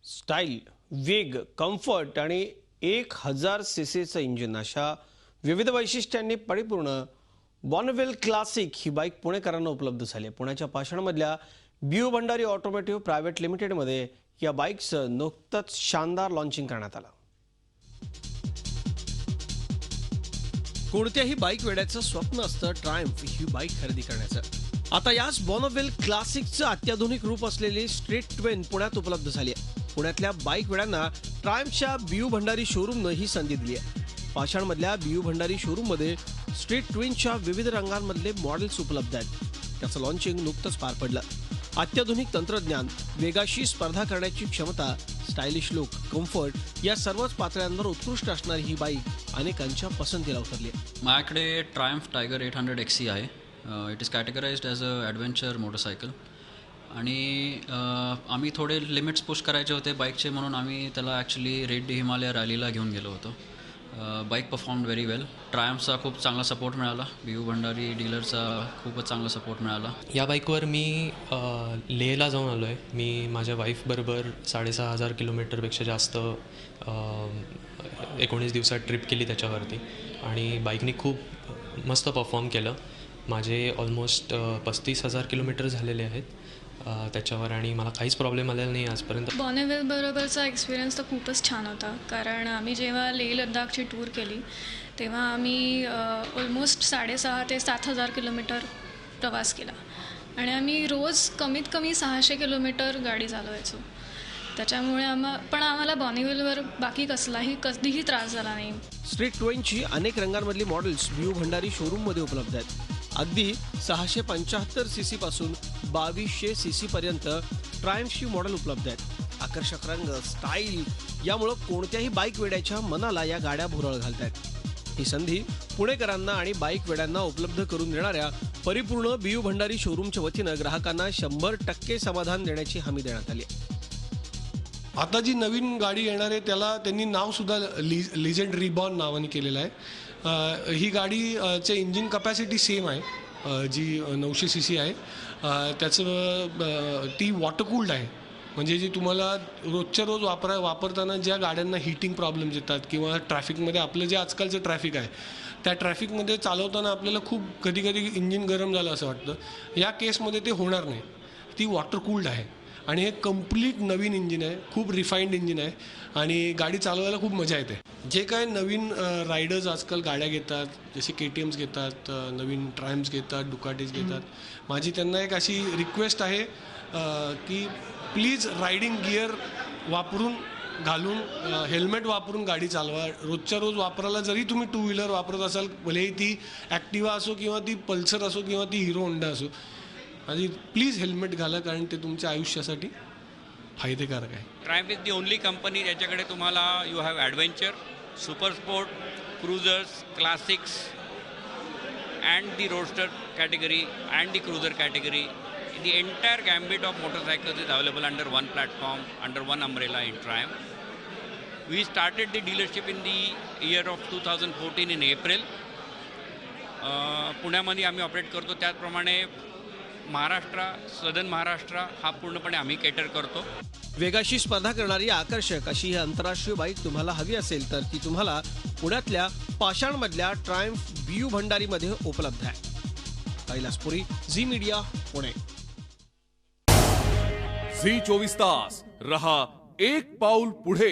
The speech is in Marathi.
स्टाईल, वेग, कम्फर्ट आणि 1000 सीसीचं इंजिन अशा विविध वैशिष्ट्यांनी परिपूर्ण बॉर्नव्हिल क्लासिक ही बाईक पुणेकरांना उपलब्ध झाली आहे। पुण्याच्या पाषाणमधल्या बीयू भंडारी ऑटोमोटिव्ह प्रायव्हेट लिमिटेडमध्ये या बाईकचं नुकतंच शानदार लॉन्चिंग करण्यात आलं। कोणत्याही बाईक वेड्याचं स्वप्न असतं ट्रायम्फ ही बाईक खरेदी करण्याचं। आता याच बॉर्नव्हिल क्लासिकचं अत्याधुनिक रूप असलेली स्ट्रीट ट्विन पुण्यात उपलब्ध झाली आहे। पुण्यातल्या बाईक वेड्यांना ट्रायम्फच्या बीयू भंडारी शोरूमनं ही संधी दिली आहे। पाषाणमधल्या बीयू भंडारी शोरूममध्ये स्ट्रीट ट्विनच्या विविध रंगांमधले मॉडेल्स उपलब्ध आहेत। त्याचं लॉन्चिंग नुकतंच पार पडलं। अत्याधुनिक तंत्रज्ञान, वेगाशी स्पर्धा करण्याची क्षमता, स्टायलिश लुक, कम्फर्ट या सर्वच पातळ्यांवर उत्कृष्ट असणारी ही बाईक अनेकांच्या पसंतीला उतरली आहे। माझ्याकडे ट्रायम्फ टायगर 800 XC आहे। It is categorized as a adventure motorcycle आणि आम्ही थोडे लिमिट्स पुश करायचे होते बाईकचे, म्हणून आम्ही त्याला ॲक्च्युली रेड हिमालय रॅलीला घेऊन गेलो होतो। बाईक परफॉर्म व्हेरी वेल। ट्रायम्फचा खूप चांगला सपोर्ट मिळाला, बीयू भंडारी डीलरचा खूपच चांगला सपोर्ट मिळाला। या बाईकवर मी लेहला जाऊन आलो आहे। मी माझ्या वाईफबरोबर 6500 किलोमीटरपेक्षा जास्त 19 दिवसात ट्रिप केली त्याच्यावरती आणि बाईकने खूप मस्त परफॉर्म केलं। माझे ऑलमोस्ट 35,000 किलोमीटर झालेले आहेत त्याच्यावर आणि मला काहीच प्रॉब्लेम आलेला नाही आजपर्यंत। बॉर्नव्हिल बरोबरचा एक्सपिरियन्स तर खूपच छान होता, कारण आम्ही जेव्हा लेह लद्दाखची टूर केली तेव्हा आम्ही ऑलमोस्ट 6,500 ते 7,000 किलोमीटर प्रवास केला आणि आम्ही रोज कमीत कमी 600 किलोमीटर गाडी चालवायचो। त्याच्यामुळे आम्हाला बॉर्नव्हिलवर बाकी कधीही त्रास झाला नाही। स्ट्रीट ट्विनची अनेक रंगांमधली मॉडेल्स बीयू भंडारी शोरूममध्ये उपलब्ध आहेत। अगदी 675 सीसी पासून 2200 सीसी पर्यंत ट्रायम्फची मॉडेल उपलब्ध आहेत। आकर्षक रंग, स्टाईल यामुळे कोणत्याही बाईक वेड्याच्या मनाला या गाड्या भुरळ घालतात। ही संधी पुणेकरांना आणि बाईक वेड्यांना उपलब्ध करून देणाऱ्या परिपूर्ण बीयू भंडारी शोरूमच्या वतीनं ग्राहकांना 100% समाधान देण्याची हमी देण्यात आली आहे। आता जी नवीन गाडी येणार आहे त्याला त्यांनी नाव सुद्धा लिजेंड रिबॉर्न नावाने केलेलं आहे। ही गाडीचे इंजिन कपॅसिटी सेम आहे, जी 900 सीसी आहे। त्याचं ती वॉटरकूल्ड आहे, म्हणजे जी तुम्हाला रोजच्या रोज वापरताना ज्या गाड्यांना हीटिंग प्रॉब्लेम्स येतात किंवा ट्रॅफिकमध्ये आपलं जे आजकालचं ट्रॅफिक आहे त्या ट्रॅफिकमध्ये चालवताना आपल्याला खूप कधी इंजिन गरम झालं असं वाटतं। या केसमध्ये ते होणार नाही, ती वॉटरकूल्ड आहे आणि हे कम्प्लीट नवीन इंजिन आहे, खूप रिफाईंड इंजिन आहे आणि गाडी चालवायला खूप मजा येते। जे काय नवीन रायडर्स आजकाल गाड्या घेतात, जसे KTMs घेतात, नवीन ट्रायम्स घेतात, डुकाटीज घेतात, माझी त्यांना एक अशी रिक्वेस्ट आहे की प्लीज रायडिंग गिअर घालून हेल्मेट वापरून गाडी चालवा। रोजच्या रोज वापरायला जरी तुम्ही 2 व्हीलर वापरत असाल, भलेही ती ॲक्टिवा असो किंवा ती पल्सर असो किंवा ती हिरो होंडा असो, आणि प्लीज हेल्मेट घाला, कारण ते तुमच्या आयुष्यासाठी फायदेकारक आहे। Triumph is the only company ज्याच्याकडे तुम्हाला you have adventure, super sport, cruisers, classics and the roadster category and the cruiser category. The entire gambit of motorcycles is available under one platform, under one umbrella in Triumph. We started the dealership in the year of 2014 in April. पुण्यामध्ये आम्ही ऑपरेट करतो, त्याचप्रमाणे महाराष्ट्र, सदर्न महाराष्ट्र हा पूर्णपणे आम्ही केटर करतो। वेगाशी स्पर्धा करणारी आकर्षक अशी ही आंतरराष्ट्रीय बाईक तुम्हाला हवी असेल तर ती तुम्हाला पुण्यातल्या पाषाणमधल्या ट्रायम्फ बीयू भंडारीमध्ये उपलब्ध आहे। कैलासपुरी, झी मीडिया, पुणे। झी 24 तास रहा एक पाऊल पुढे।